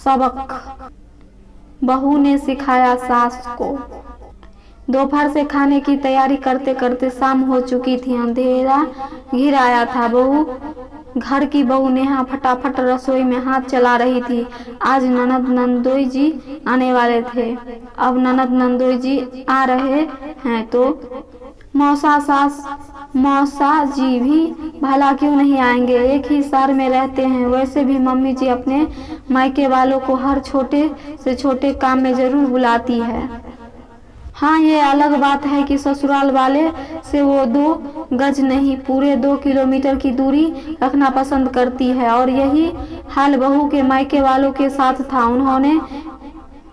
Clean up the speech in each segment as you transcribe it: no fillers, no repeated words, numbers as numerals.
सबक बहू ने सिखाया सास को। दोपहर से खाने की तैयारी करते करते शाम हो चुकी थी। अंधेरा घिर आया था। घर की बहू नेहा फटाफट रसोई में हाथ चला रही थी। आज ननद नंदोई जी आने वाले थे। अब ननद नंदोई जी आ रहे हैं तो मौसा जी भी भला क्यों नहीं आएंगे। एक ही शहर में रहते हैं। वैसे भी मम्मी जी अपने मायके वालों को हर छोटे से छोटे काम में जरूर बुलाती है। हाँ, ये अलग बात है कि ससुराल वाले से वो 2 गज नहीं पूरे 2 किलोमीटर की दूरी रखना पसंद करती है। और यही हाल बहू के मायके वालों के साथ था।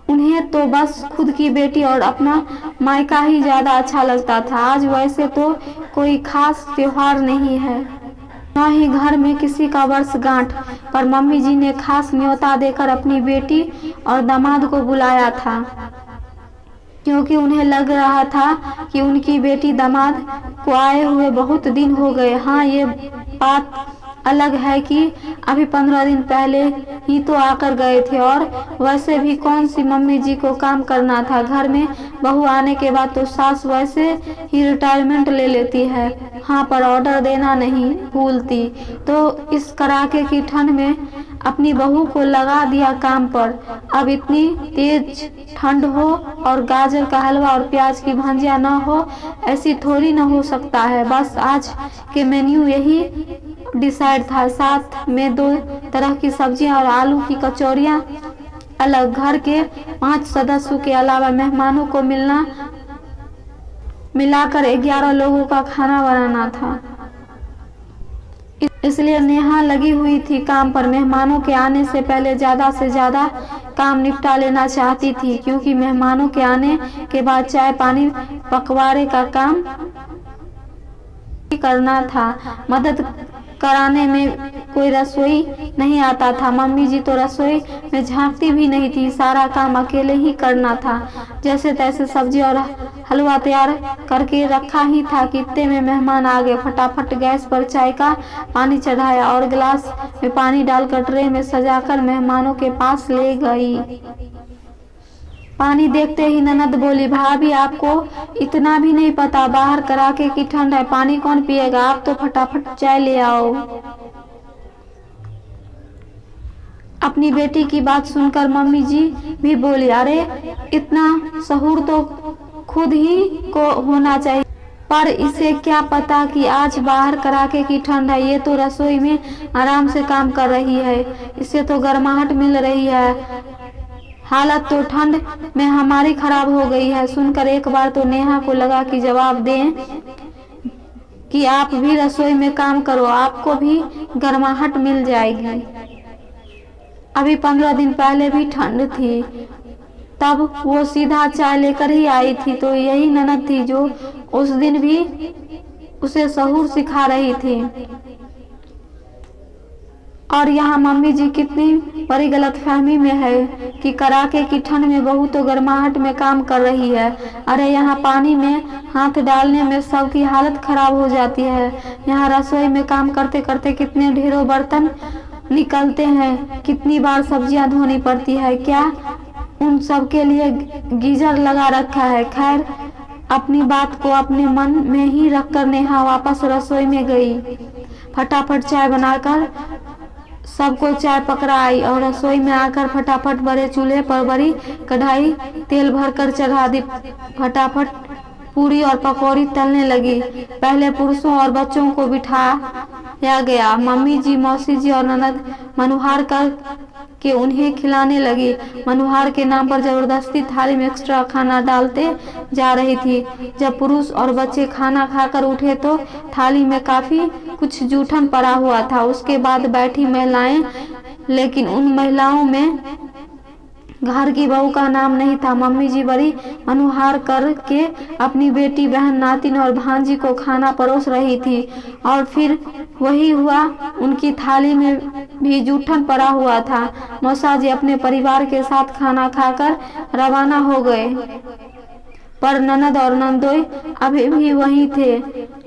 उन्हें तो बस खुद की बेटी और अपना मायका ही ज्यादा अच्छा लगता था। आज वैसे तो कोई खास त्योहार नहीं है, न ही घर में किसी का वर्षगांठ, पर मम्मी जी ने खास न्योता देकर अपनी बेटी और दामाद को बुलाया था, क्योंकि उन्हें लग रहा था कि उनकी बेटी दामाद को आए हुए बहुत दिन हो गए। हाँ, ये बात अलग है कि अभी 15 दिन पहले ही तो आकर गए थे। और वैसे भी कौन सी मम्मी जी को काम करना था। घर में बहू आने के बाद तो सास वैसे ही रिटायरमेंट ले लेती है। हाँ, पर ऑर्डर देना नहीं भूलती। तो इस कड़ाके की ठंड में अपनी बहू को लगा दिया काम पर। अब इतनी तेज ठंड हो और गाजर का हलवा और प्याज की भांजिया न हो, ऐसी थोड़ी न हो सकता है। बस आज के मेन्यू यही डिसाइड था। साथ में 2 तरह की सब्जियां और आलू की कचौरियां अलग। घर के 5 सदस्यों के अलावा मेहमानों को मिलाकर 11 लोगों का खाना बनाना था। इसलिए नेहा लगी हुई थी काम पर। मेहमानों के आने से पहले ज्यादा से ज्यादा काम निपटा लेना चाहती थी, क्योंकि मेहमानों के आने के बाद चाय पानी पकवाड़े का काम करना था। मदद कराने में कोई रसोई नहीं आता था। मम्मी जी तो रसोई में झांकती भी नहीं थी। सारा काम अकेले ही करना था। जैसे तैसे सब्जी और हलवा तैयार करके रखा ही था कि इतने में मेहमान आ गए। फटाफट गैस पर चाय का पानी चढ़ाया और गिलास में पानी डालकर ट्रे में सजाकर मेहमानों के पास ले गई। पानी देखते ही ननद बोली, भाभी आपको इतना भी नहीं पता, बाहर कड़ाके की ठंड है, पानी कौन पिएगा, आप तो फटाफट चाय ले आओ। अपनी बेटी की बात सुनकर मम्मी जी भी बोली, अरे इतना सहूर तो खुद ही को होना चाहिए, पर इसे क्या पता कि आज बाहर कड़ाके की ठंड है। ये तो रसोई में आराम से काम कर रही है, इसे तो गर्माहट मिल रही है। हालत तो ठंड में हमारी खराब हो गई है। सुनकर एक बार तो नेहा को लगा कि जवाब दें कि आप भी रसोई में काम करो, आपको भी गर्माहट मिल जाएगी। अभी 15 दिन पहले भी ठंड थी, तब वो सीधा चाय लेकर ही आई थी। तो यही ननद थी जो उस दिन भी उसे सहूर सिखा रही थी। और यहाँ मम्मी जी कितनी बड़ी गलतफहमी में है कि कड़ाके की ठंड में बहू तो गर्माहट में काम कर रही है। अरे यहाँ पानी में हाथ डालने में सबकी हालत खराब हो जाती है। यहाँ रसोई में काम करते करते कितने ढेरों बर्तन निकलते हैं, कितनी बार सब्जियां धोनी पड़ती है। क्या उन सब के लिए गीजर लगा रखा है। खैर, अपनी बात को अपने मन में ही रखकर नेहा वापस रसोई में गई। फटाफट चाय बनाकर सबको चाय पकड़ाई और रसोई में आकर फटाफट बड़े चूल्हे पर बड़ी कढ़ाई तेल भरकर चढ़ा दी। फटाफट पूरी और पकौड़ी तलने लगी। पहले पुरुषों और बच्चों को बिठाया गया। मम्मी जी, मौसी जी और ननद मनुहार कर के उन्हें खिलाने लगी। मनुहार के नाम पर जबरदस्ती थाली में एक्स्ट्रा खाना डालते जा रही थी। जब पुरुष और बच्चे खाना खाकर उठे तो थाली में काफी कुछ जूठन पड़ा हुआ था। उसके बाद बैठी महिलाएं, लेकिन उन महिलाओं में घर की बहू का नाम नहीं था। मम्मी जी बड़ी मनुहार करके अपनी बेटी, बहन, नातिन और भांजी को खाना परोस रही थी। और फिर वही हुआ, उनकी थाली में भी जूठन पड़ा हुआ था। मौसा जी अपने परिवार के साथ खाना खाकर रवाना हो गए, पर ननद और नंदोई अभी भी वहीं थे।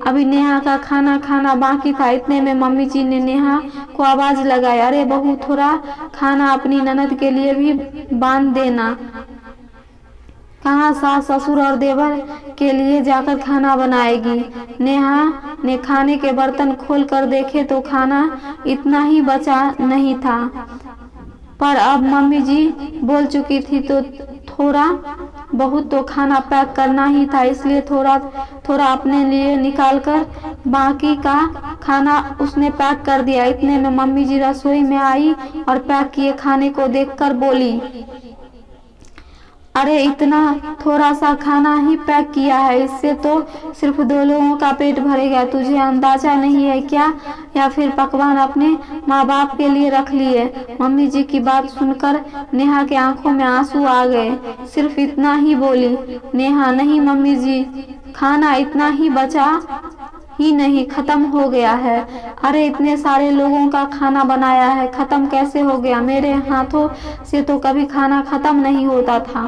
अभी नेहा का खाना खाना बाकी था। इतने में मम्मी जी ने नेहा को आवाज लगाई, अरे बहू थोड़ा खाना अपनी ननद के लिए भी बांध देना। कहाँ सास ससुर और देवर के लिए जाकर खाना बनाएगी। नेहा ने खाने के बर्तन खोल कर देखे तो खाना इतना ही बचा नहीं था, पर अब मम्मी जी बोल चुकी थी तो थोड़ा बहुत तो खाना पैक करना ही था, इसलिए थोड़ा थोड़ा अपने लिए निकालकर बाकी का खाना उसने पैक कर दिया। इतने में मम्मी जी रसोई में आई और पैक किए खाने को देखकर बोली, अरे इतना थोड़ा सा खाना ही पैक किया है, इससे तो सिर्फ 2 लोगों का पेट भरेगा। तुझे अंदाजा नहीं है क्या, या फिर पकवान अपने माँ बाप के लिए रख लिए? मम्मी जी की बात सुनकर नेहा के आंखों में आंसू आ गए। सिर्फ इतना ही बोली नेहा, नहीं मम्मी जी, खाना इतना ही बचा ही नहीं, खत्म हो गया है। अरे इतने सारे लोगों का खाना बनाया है, खत्म कैसे हो गया? मेरे हाथों से तो कभी खाना खत्म नहीं होता था।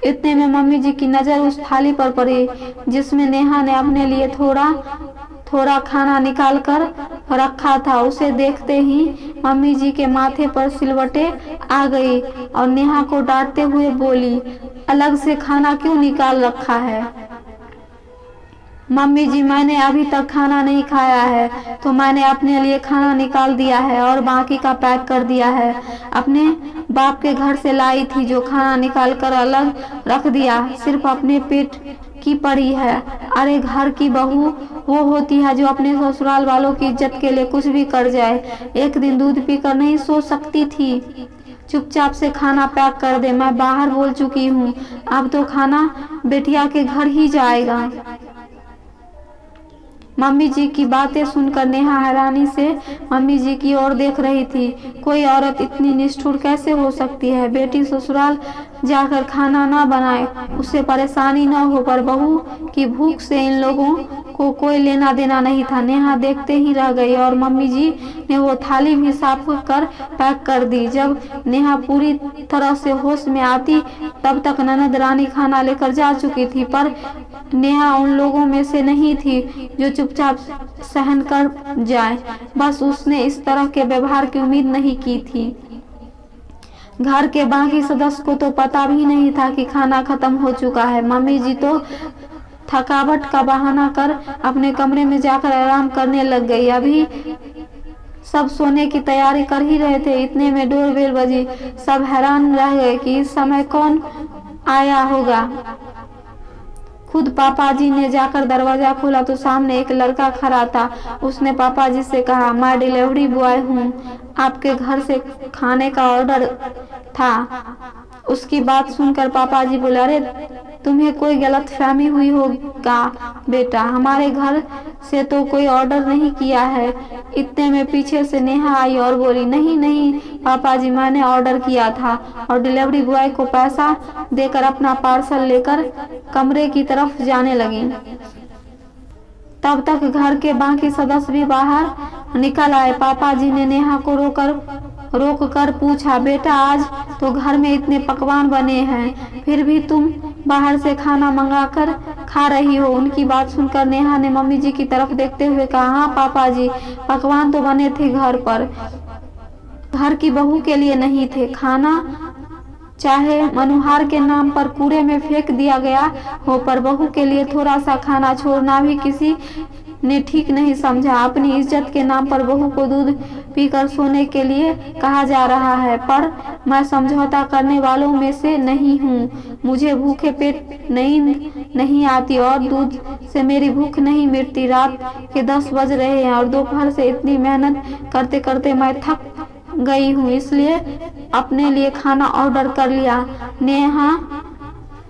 इतने में मम्मी जी की नजर उस थाली पर पड़ी जिसमें नेहा ने अपने लिए थोड़ा थोड़ा खाना निकाल कर रखा था। उसे देखते ही मम्मी जी के माथे पर सिलवटें आ गई और नेहा को डांटते हुए बोली, अलग से खाना क्यों निकाल रखा है? मम्मी जी, मैंने अभी तक खाना नहीं खाया है तो मैंने अपने लिए खाना निकाल दिया है और बाकी का पैक कर दिया है। अपने बाप के घर से लाई थी जो खाना निकाल कर अलग रख दिया, सिर्फ अपने पेट की पड़ी है। अरे घर की बहू वो होती है जो अपने ससुराल वालों की इज्जत के लिए कुछ भी कर जाए। एक दिन दूध पीकर नहीं सो सकती थी? चुपचाप से खाना पैक कर दे, मैं बाहर बोल चुकी हूँ। अब तो खाना बेटिया के घर ही जाएगा। मम्मी जी की बातें सुनकर नेहा हैरानी से मम्मी जी की ओर देख रही थी। कोई औरत इतनी निष्ठुर कैसे हो सकती है? बेटी ससुराल जाकर खाना ना बनाए, उससे परेशानी न हो, पर बहू की भूख से इन लोगों को कोई लेना देना नहीं था। नेहा देखते ही रह गई और मम्मी जी ने वो थाली भी साफ कर पैक कर दी। जब नेहा पूरी तरह से होश में आती तब तक ननद रानी खाना लेकर जा चुकी थी, पर नेहा उन लोगों में से नहीं थी जो चुपचाप सहन कर जाए। बस उसने इस तरह के व्यवहार की उम्मीद नहीं की थी। घर के बाकी सदस्य को तो पता भी नहीं था कि खाना खत्म हो चुका है। मम्मी जी तो थकावट का बहाना कर अपने कमरे में जाकर आराम करने लग गई। अभी सब सोने की तैयारी कर ही रहे थे, इतने में डोरबेल बजी। सब हैरान रह गए कि इस समय कौन आया होगा। खुद पापा जी ने जाकर दरवाजा खोला तो सामने एक लड़का खड़ा था। उसने पापा जी से कहा, मैं डिलीवरी बॉय हूँ, आपके घर से खाने का ऑर्डर था। उसकी बात सुनकर पापा जी बोले, अरे तुम्हें कोई गलतफहमी हुई होगा बेटा, हमारे घर से तो कोई ऑर्डर नहीं किया है। इतने में पीछे से नेहा आई और बोली, नहीं नहीं पापा जी, मैंने ऑर्डर किया था, और डिलीवरी बॉय को पैसा देकर अपना पार्सल लेकर कमरे की तरफ जाने लगी। तब तक घर के बाकी सदस्य भी बाहर निकल आए। पापा जी ने नेहा को रोक कर पूछा, बेटा आज तो घर में इतने पकवान बने हैं, फिर भी तुम बाहर से खाना मंगाकर खा रही हो? उनकी बात सुनकर नेहा ने मम्मी जी की तरफ देखते हुए कहा, हाँ पापा जी, पकवान तो बने थे घर पर, घर की बहू के लिए नहीं थे। खाना चाहे मनोहर के नाम पर कूड़े में फेंक दिया गया हो, पर बहू के लिए थोड़ा सा खाना छोड़ना भी किसी ने ठीक नहीं समझा। अपनी इज्जत के नाम पर बहू को दूध पीकर सोने के लिए कहा जा रहा है, पर मैं समझौता करने वालों में से नहीं हूँ। मुझे भूखे पेट नहीं आती और दूध से मेरी भूख नहीं मिटती। रात के 10 बज रहे हैं और दोपहर से इतनी मेहनत करते करते मैं थक गई हूँ, इसलिए अपने लिए खाना ऑर्डर कर लिया। नेहा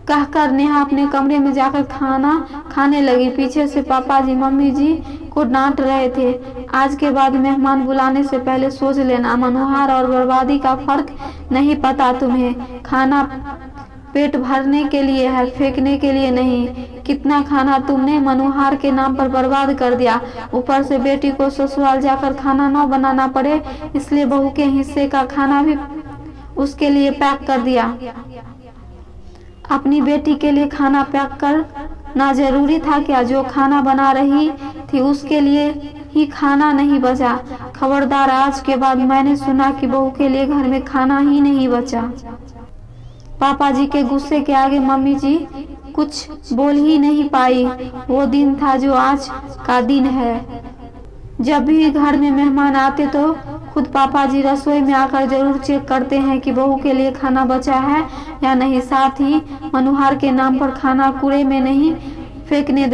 कहकर नेहा अपने कमरे में जाकर खाना खाने लगी। पीछे से पापा जी मम्मी जी को डांट रहे थे, आज के बाद मेहमान बुलाने से पहले सोच लेना, मनोहर और बर्बादी का फर्क नहीं पता तुम्हें। खाना पेट भरने के लिए है, फेंकने के लिए नहीं। कितना खाना तुमने मनोहर के नाम पर बर्बाद कर दिया, ऊपर से बेटी को ससुराल जाकर खाना न बनाना पड़े, इसलिए बहू के हिस्से का खाना भी उसके लिए पैक कर दिया। अपनी बेटी के लिए खाना पैक करना जरूरी था क्या? जो खाना बना रही थी उसके लिए ही खाना नहीं बचा। खबरदार, आज के बाद मैंने सुना कि बहू के लिए घर में खाना ही नहीं बचा। पापा जी के गुस्से के आगे मम्मी जी कुछ बोल ही नहीं पाई। वो दिन था जो आज का दिन है। जब भी घर में मेहमान आते तो खुद पापा जी रसोई में आकर जरूर चेक करते हैं कि बहू के लिए खाना बचा है या नहीं। साथ ही मनोहर के नाम पर खाना कूड़े में नहीं फेंकने